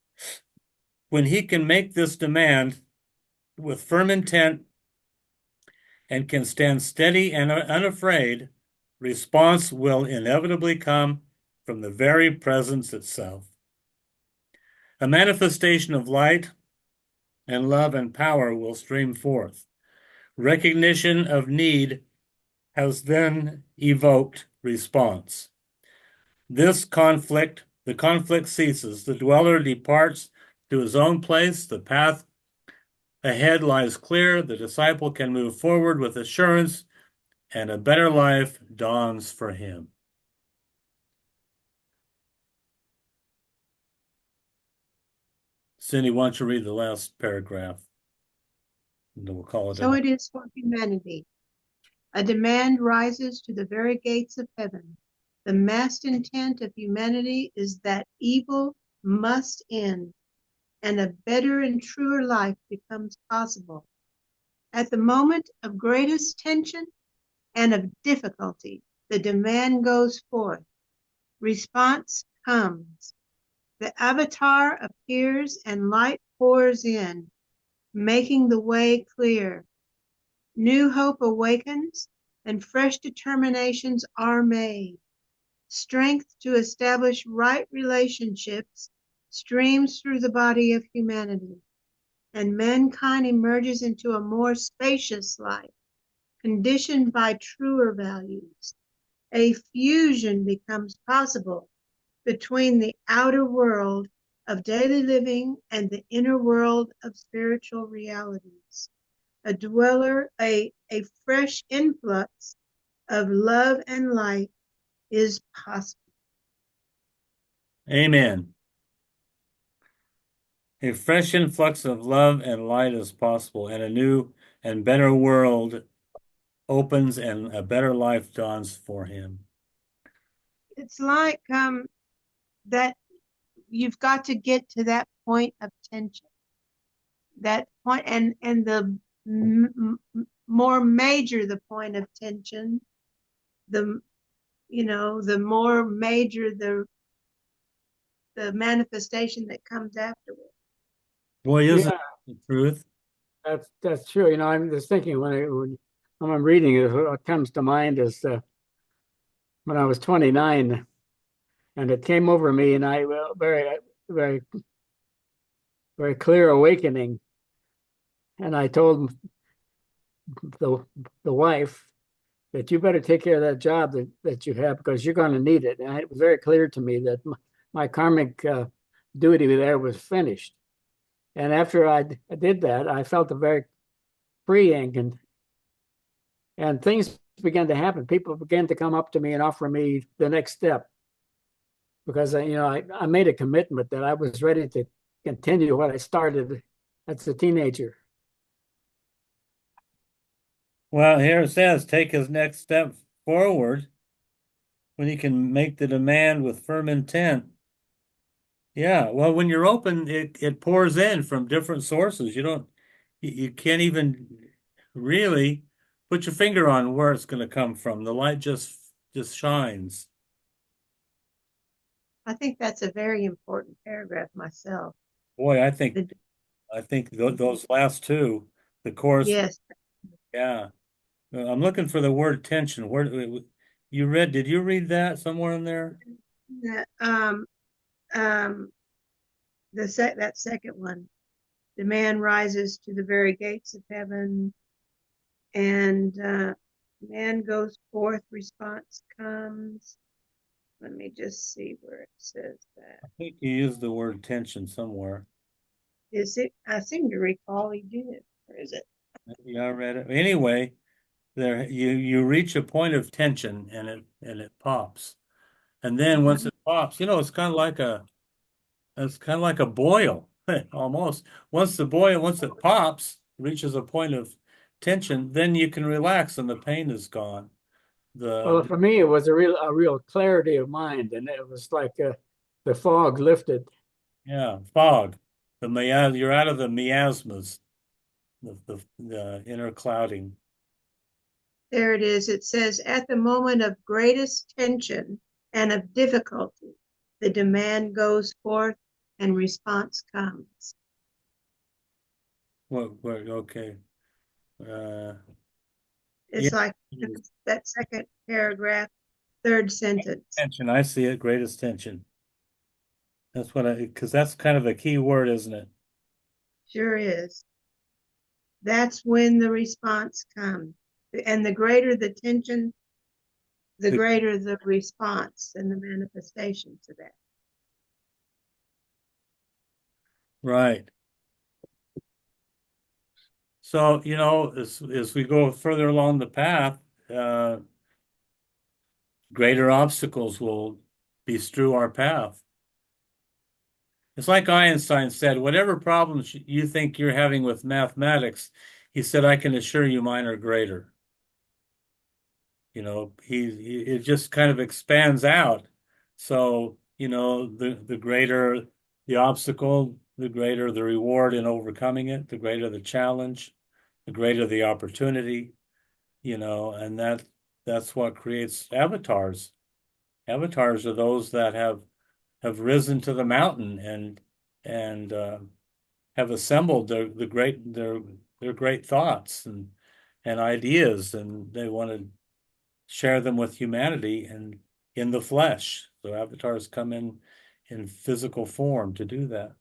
When he can make this demand with firm intent and can stand steady and unafraid, response will inevitably come from the very presence itself. A manifestation of light and love and power will stream forth. Recognition of need has then evoked response. The conflict ceases. The dweller departs to his own place. The path ahead lies clear. The disciple can move forward with assurance, and a better life dawns for him. Cindy, why don't you read the last paragraph? And then we'll call it So a it is for humanity. A demand rises to the very gates of heaven. The massed intent of humanity is that evil must end, and a better and truer life becomes possible. At the moment of greatest tension and of difficulty, the demand goes forth. Response comes. The avatar appears and light pours in, making the way clear. New hope awakens and fresh determinations are made. Strength to establish right relationships streams through the body of humanity, and mankind emerges into a more spacious life, conditioned by truer values. A fusion becomes possible between the outer world of daily living and the inner world of spiritual realities. A fresh influx of love and light is possible. Amen. A fresh influx of love and light is possible, and a new and better world opens and a better life dawns for him. It's like that you've got to get to that point of tension. That point, and the more major the point of tension, the the more major the manifestation that comes afterward. Boy, isn't Yeah, that the truth? that's true. I'm just thinking when I'm reading it, what comes to mind is when I was 29, and it came over me, and I very very clear awakening, and I told the the wife that you better take care of that job that you have because you're going to need it. And it was very clear to me that my karmic duty there was finished. And after I did that, I felt a very freeing, and things began to happen. People began to come up to me and offer me the next step because I made a commitment that I was ready to continue what I started as a teenager. Well, here it says, take his next step forward when he can make the demand with firm intent. Yeah, well, when you're open, it pours in from different sources. You can't even really put your finger on where it's going to come from. The light just shines. I think that's a very important paragraph myself. Boy, The, I think those last two, the chorus, yes, yeah. I'm looking for the word tension. Where you read? Did you read that somewhere in there? that um that second one. The man rises to the very gates of heaven, and man goes forth, response comes. Let me just see where it says that. I think you used the word tension somewhere. Is it? I seem to recall he did. Or is it? Maybe I read it. Anyway, there you reach a point of tension and it pops. And then once it pops, it's kind of like a boil almost. Once it pops, reaches a point of tension, then you can relax and the pain is gone. Well, The for me, it was a real clarity of mind, and it was like the fog lifted. Yeah, fog. You're out of the miasmas, the inner clouding. There it is. It says, at the moment of greatest tension and of difficulty, the demand goes forth and response comes. What, okay. Yeah, It's like that second paragraph, third sentence. tension. I see it, greatest tension. Because that's kind of a key word, isn't it? Sure is. That's when the response comes. And the greater the tension, the The- greater the response and the manifestation to that. Right. So, as we go further along the path, greater obstacles will bestrew our path. It's like Einstein said, whatever problems you think you're having with mathematics, he said, I can assure you mine are greater. It just kind of expands out. So, the greater the obstacle, the greater the reward in overcoming it, the greater the challenge, the greater the opportunity, and that's what creates avatars. Avatars are those that have risen to the mountain and have assembled their great thoughts and ideas, and they want to share them with humanity and in the flesh. So avatars come in physical form to do that.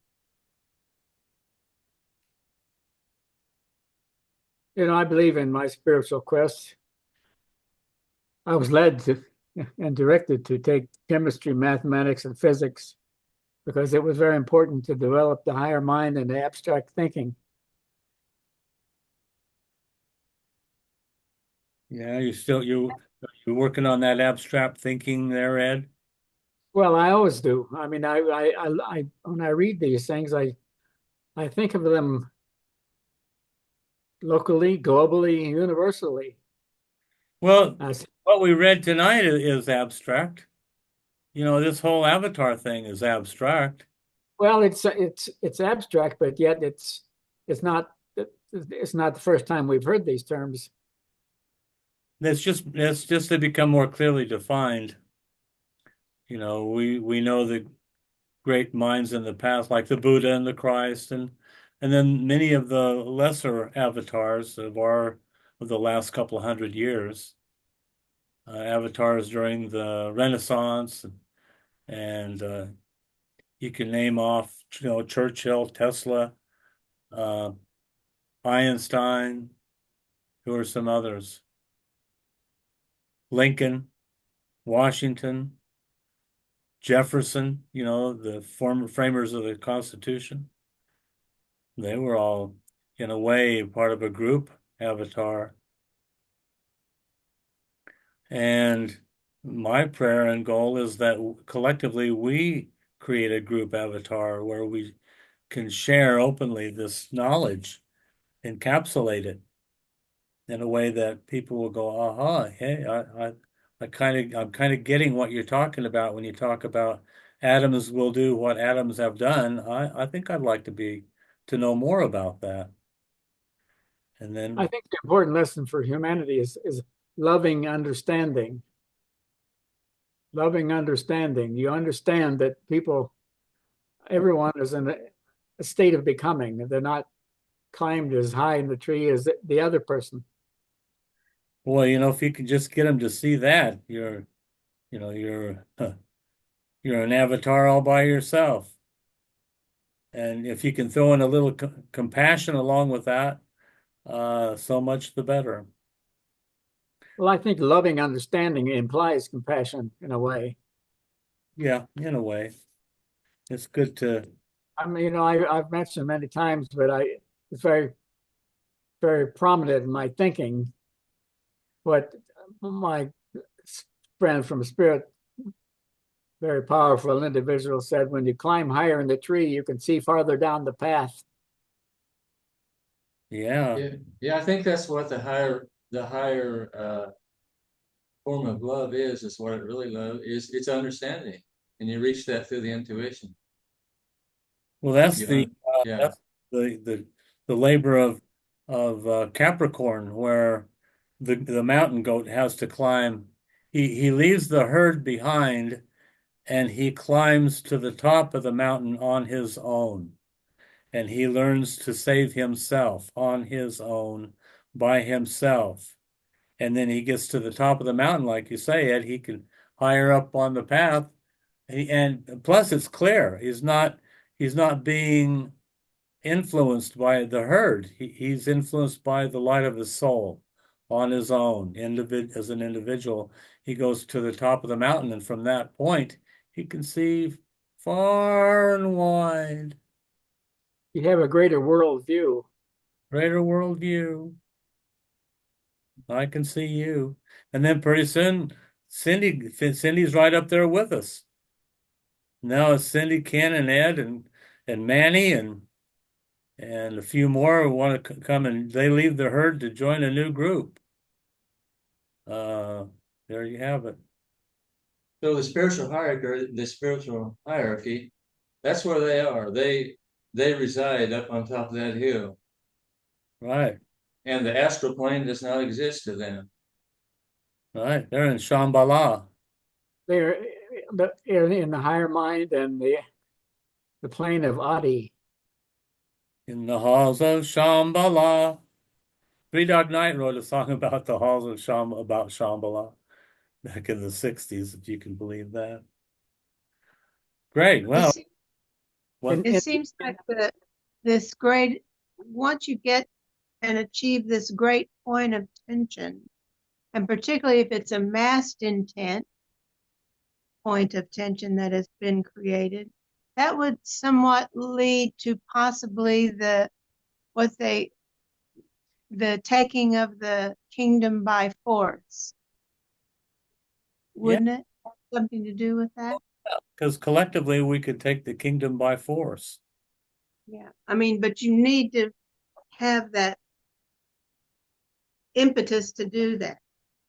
I believe in my spiritual quest. I was led to and directed to take chemistry, mathematics, and physics because it was very important to develop the higher mind and the abstract thinking. Yeah, you're working on that abstract thinking there, Ed? Well, I always do. I mean, I when I read these things, I think of them locally, globally, universally. Well, As, what we read tonight is abstract. You know, this whole avatar thing is abstract. well, it's abstract, but yet it's not the first time we've heard these terms. It's just they become more clearly defined. You know, we know the great minds in the past, like the Buddha and the Christ, and then many of the lesser avatars of the last couple of hundred years, avatars during the Renaissance, and you can name off, Churchill, Tesla, uh, Einstein, who are some others, Lincoln, Washington, Jefferson, the former framers of the Constitution. They were all, in a way, part of a group avatar. And my prayer and goal is that collectively we create a group avatar where we can share openly this knowledge, encapsulate it in a way that people will go, aha, hey, I'm kind of getting what you're talking about when you talk about atoms will do what atoms have done. I think I'd like to know more about that. And I then, think the important lesson for humanity is loving understanding. Loving understanding. You understand that everyone is in a state of becoming. They're not climbed as high in the tree as the other person. boy, if you can just get them to see that, you're you're an avatar all by yourself. And if you can throw in a little compassion along with that, so much the better. Well, I think loving understanding implies compassion in a way. Yeah, in a way, it's good to. I mean, I've mentioned many times, but it's very, very prominent in my thinking. What my friend from Spirit, very powerful individual, said: when you climb higher in the tree, you can see farther down the path. Yeah. Yeah, I think that's what the higher form of love is what it really love is. It's understanding, and you reach that through the intuition. Well, Yeah, that's the labor of Capricorn, where the mountain goat has to climb. He leaves the herd behind, and he climbs to the top of the mountain on his own. And he learns to save himself on his own by himself. And then he gets to the top of the mountain, like you say, Ed, he can higher up on the path. And plus it's clear. He's not being influenced by the herd. He's influenced by the light of his soul on his own. As an individual, he goes to the top of the mountain, and from that point, he can see far and wide. You have a greater world view. Greater world view. I can see you. And then pretty soon, Cindy's right up there with us. Now it's Cindy, Ken, and Ed, and Manny, and a few more who want to come, and they leave the herd to join a new group. Uh, there you have it. so the spiritual hierarchy, that's where they are. They reside up on top of that hill, Right, and the astral plane does not exist to them. right. They're in Shambhala, They're in the higher mind and the plane of Adi. in the halls of Shambhala. Three Dog Night wrote a song about the halls of about Shambhala back in the 60s, if you can believe that. Great. It, Well, se- what? And, it and seems like this great, once you get and achieve this great point of tension, and particularly if it's a massed intent point of tension that has been created, that would somewhat lead to possibly what they the taking of the kingdom by force, Yeah, wouldn't it? Have something to do with that? because collectively we could take the kingdom by force. Yeah. I mean, but you need to have that impetus to do that.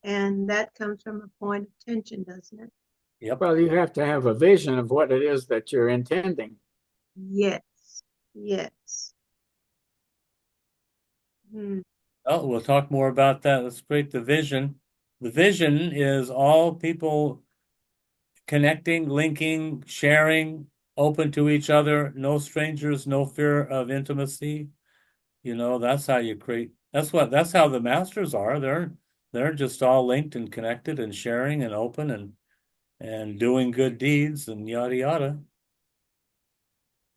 And that comes from a point of tension, doesn't it? Yep. Well, you have to have a vision of what it is that you're intending. Yes. Yes. Hmm. Oh, we'll talk more about that. Let's create the vision. The vision is all people connecting, linking, sharing, open to each other, no strangers, no fear of intimacy. You know, that's how you create. That's how the masters are. They're just all linked and connected and sharing and open and doing good deeds and yada yada.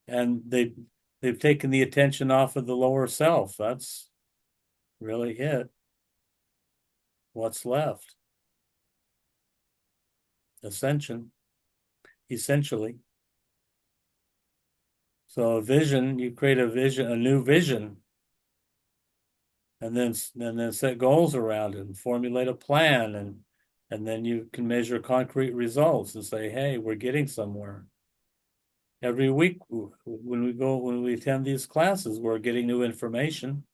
And they've taken the attention off of the lower self. That's really it. What's left? Ascension, essentially. So a vision, you create a vision, a new vision, and then set goals around it and formulate a plan, and then you can measure concrete results and say, hey, we're getting somewhere. Every week when we attend these classes, we're getting new information.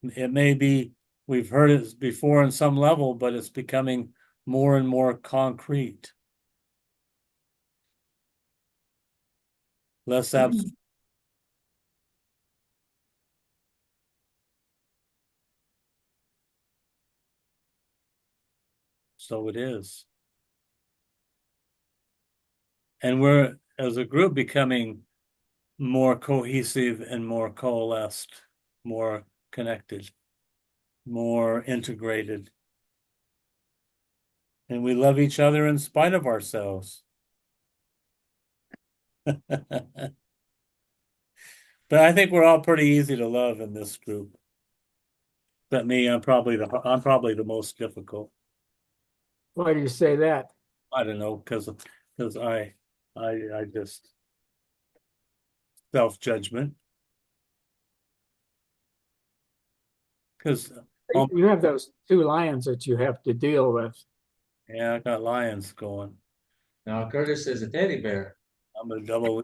It may be we've heard it before on some level, but it's becoming more and more concrete, less abstract. So it is. And we're, as a group, becoming more cohesive and more coalesced, more connected, more integrated. And we love each other in spite of ourselves. But I think we're all pretty easy to love in this group. But me, I'm probably the most difficult. Why do you say that? I don't know, because I just self-judgment. Because You have those two lions that you have to deal with. yeah, I got lions going. Now Curtis is a teddy bear. I'm a double.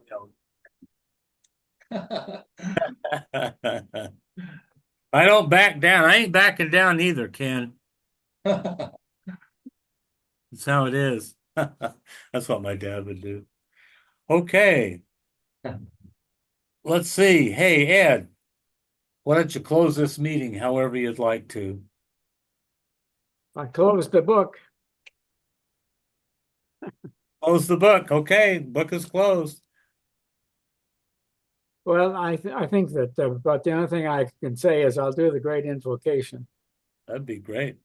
I don't back down. I ain't backing down either, Ken. That's how it is. That's what my dad would do. Okay, let's see. Hey, Ed, why don't you close this meeting however you'd like to? I closed the book. Close the book. Okay, book is closed. Well, I think that, but the only thing I can say is I'll do the great invocation. That'd be great.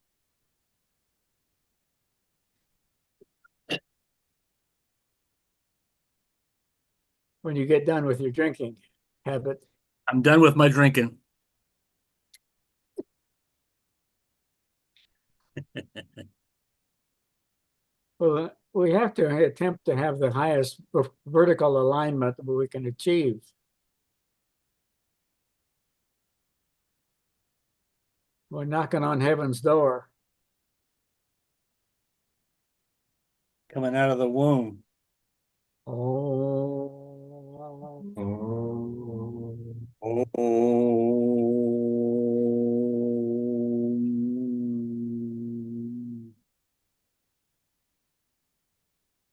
When you get done with your drinking habit. I'm done with my drinking. Well, we have to attempt to have the highest vertical alignment that we can achieve. We're knocking on heaven's door. Coming out of the womb. Oh. Oh.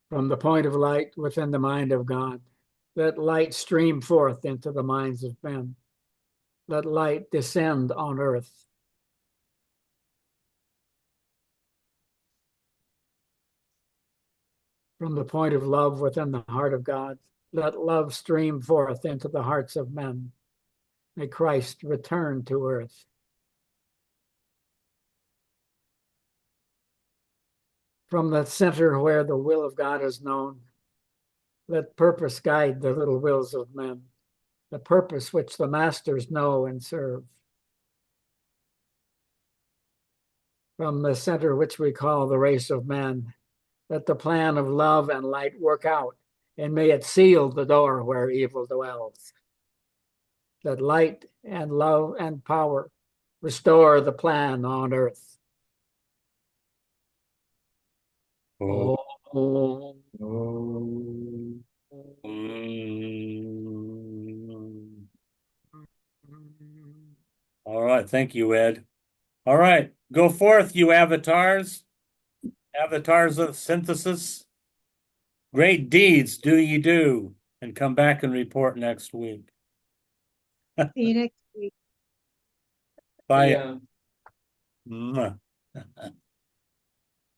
From the point of light within the mind of God, let light stream forth into the minds of men. Let light descend on earth. From the point of love within the heart of God, let love stream forth into the hearts of men. May Christ return to earth. From the center where the will of God is known, let purpose guide the little wills of men, the purpose which the masters know and serve. From the center which we call the race of man, let the plan of love and light work out, and may it seal the door where evil dwells. Let light and love and power restore the plan on earth. Oh. Oh. Oh. Mm. All right. Thank you, Ed. All right. Go forth, you avatars. Avatars of synthesis. Great deeds do ye do. And come back and report next week. See you next week. Bye. Yeah. Mwah.